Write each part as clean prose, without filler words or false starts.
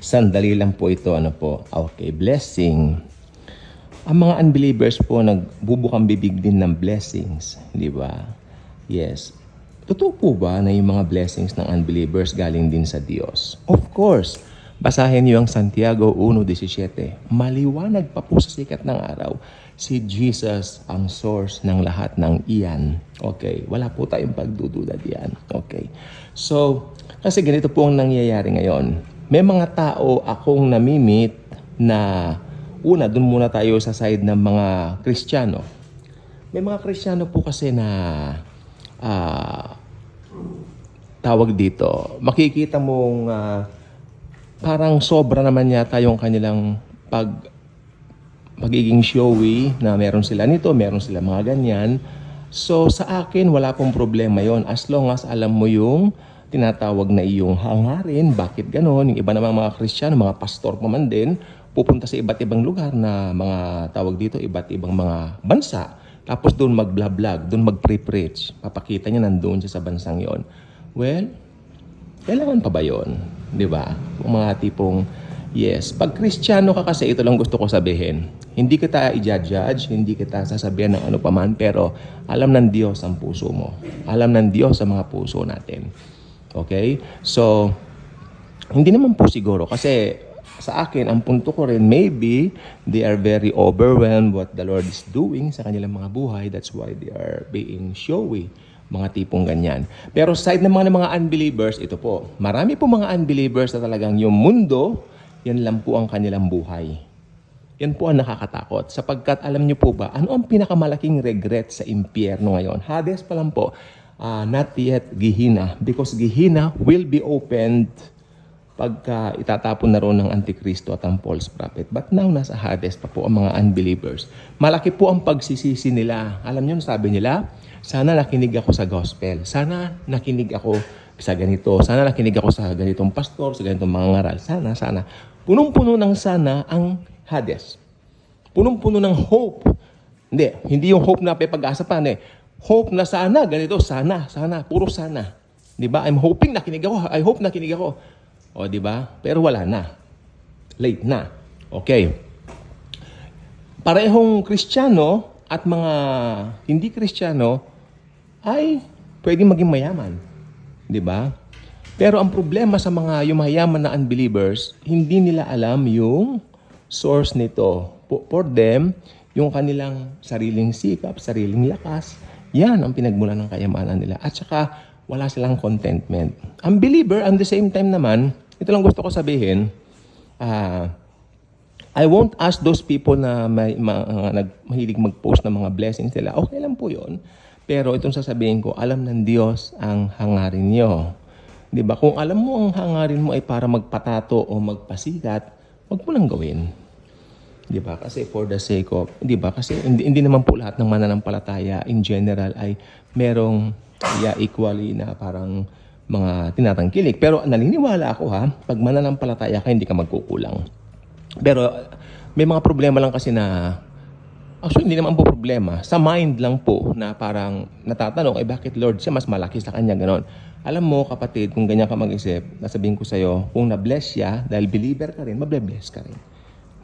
Sandali lang po ito, ano po. Okay, blessing. Ang mga unbelievers po nagbubukang bibig din ng blessings, di ba? Yes. Totoo po ba na yung mga blessings ng unbelievers galing din sa Diyos? Of course. Basahin niyo ang Santiago 1:17. Maliwanag pa po sa sikat ng araw, si Jesus ang source ng lahat ng iyan. Okay, wala po tayong pagdududa diyan. Okay. So, kasi ganito po ang nangyayari ngayon. May mga tao akong namimit na una, dun muna tayo sa side ng mga Kristiyano. May mga Kristiyano po kasi na tawag dito, makikita mong parang sobra naman yata yung kanilang pagiging showy na meron sila nito, meron sila mga ganyan. So sa akin, wala pong problema yon as long as alam mo yung tinatawag na iyong hangarin. Bakit ganon? Yung iba naman mga Kristiyano, mga pastor pa man din, pupunta sa iba't ibang lugar na mga tawag dito, iba't ibang mga bansa. Tapos doon mag-vlog, doon mag-preach. Papakita niya nandoon siya sa bansang yon. Well, kailangan pa ba yun? Di ba? Yung mga tipong, yes. Pag Kristiyano ka kasi, ito lang gusto ko sabihin. Hindi kita i-judge, hindi kita sasabihan ng ano paman, pero alam ng Diyos ang puso mo. Alam ng Diyos ang mga puso natin. Okay? So, hindi naman po siguro kasi sa akin, ang punto ko rin, maybe they are very overwhelmed what the Lord is doing sa kanilang mga buhay. That's why they are being showy. Mga tipong ganyan. Pero side naman ng mga unbelievers, ito po. Marami po mga unbelievers na talagang yung mundo, yan lang po ang kanilang buhay. Yan po ang nakakatakot. Sapagkat alam niyo po ba, ano ang pinakamalaking regret sa impyerno ngayon? Hades pa lang po. Not yet Gehenna. Because Gehenna will be opened pagka itatapon na roon ng Antikristo at ang false prophet. But now, nasa Hades pa po ang mga unbelievers. Malaki po ang pagsisisi nila. Alam niyo, sabi nila, sana nakinig ako sa gospel. Sana nakinig ako sa ganito. Sana nakinig ako sa ganitong pastor, sa ganitong mga ngaral. Sana. Punong-puno ng sana ang Hades. Punong-puno ng hope. Hindi yung hope na pag-asa pa. Hope na sana, ganito, sana. Puro sana. Diba? I'm hoping nakinig ako. I hope nakinig ako. O, di ba? Pero wala na. Late na. Okay. Parehong Kristiyano at mga hindi Kristiyano ay pwedeng maging mayaman. Di ba? Pero ang problema sa mga yung mayaman na unbelievers, hindi nila alam yung source nito. For them, yung kanilang sariling sikap, sariling lakas, yan ang pinagmulan ng kayamanan nila. At saka, wala silang contentment. Ang believer, at the same time naman, ito lang gusto ko sabihin, I won't ask those people na mahilig mag-post ng mga blessings nila. Okay lang po yun. Pero itong sasabihin ko, alam ng Diyos ang hangarin nyo. Diba? Kung alam mo ang hangarin mo ay para magpatato o magpasikat, wag mo lang gawin. Diba? Kasi for the sake of, diba? Kasi hindi naman po lahat ng mananampalataya in general ay merong equally na parang mga tinatangkilik. Pero naniniwala ako pag mananampalataya ka, hindi ka magkukulang. Pero may mga problema lang kasi na, actually hindi naman po problema, sa mind lang po na parang natatanong, bakit Lord siya mas malaki sa kanya, ganon. Alam mo kapatid, kung ganyan ka mag-isip, nasabihin ko sa'yo, kung na-bless siya, dahil believer ka rin, mable-bless ka rin.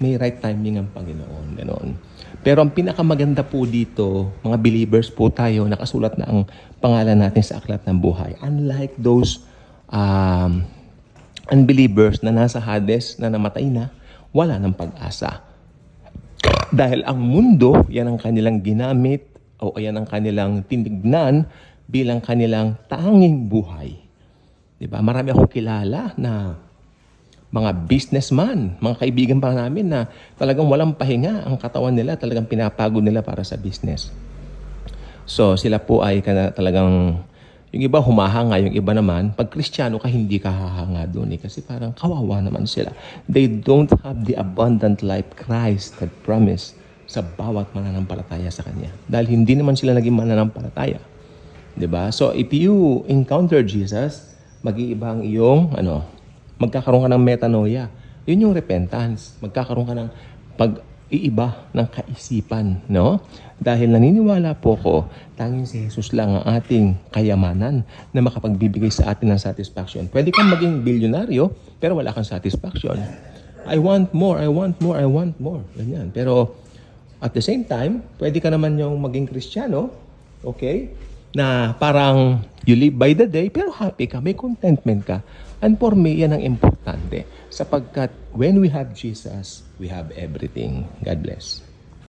May right timing ang Panginoon, ganon. Pero ang pinakamaganda po dito, mga believers po tayo, nakasulat na ang pangalan natin sa aklat ng buhay. Unlike those unbelievers na nasa Hades, na namatay na, wala ng pag-asa. Dahil ang mundo, yan ang kanilang ginamit, o yan ang kanilang tinignan bilang kanilang tanging buhay. Diba? Marami akong kilala na mga businessman, mga kaibigan pa namin na talagang walang pahinga ang katawan nila, talagang pinapagod nila para sa business. So sila po ay talagang, yung iba humahanga, yung iba naman, pag Kristiyano ka, hindi ka hahanga doon kasi parang kawawa naman sila. They don't have the abundant life Christ had promised sa bawat mananampalataya sa Kanya. Dahil hindi naman sila naging mananampalataya. Diba? So if you encounter Jesus, mag-iiba ang iyong, magkakaroon ka ng metanoia. Yun yung repentance. Magkakaroon ka ng iiba ng kaisipan, no? Dahil naniniwala po ko, tanging si Jesus lang ang ating kayamanan na makapagbibigay sa atin ng satisfaction. Pwede kang maging bilyonaryo, pero wala kang satisfaction. I want more, I want more, I want more. Ganyan. Pero at the same time, pwede ka naman yung maging Kristiyano, okay? Na parang you live by the day, pero happy ka, may contentment ka. And for me, yan ang importante. Sapagkat when we have Jesus, we have everything. God bless.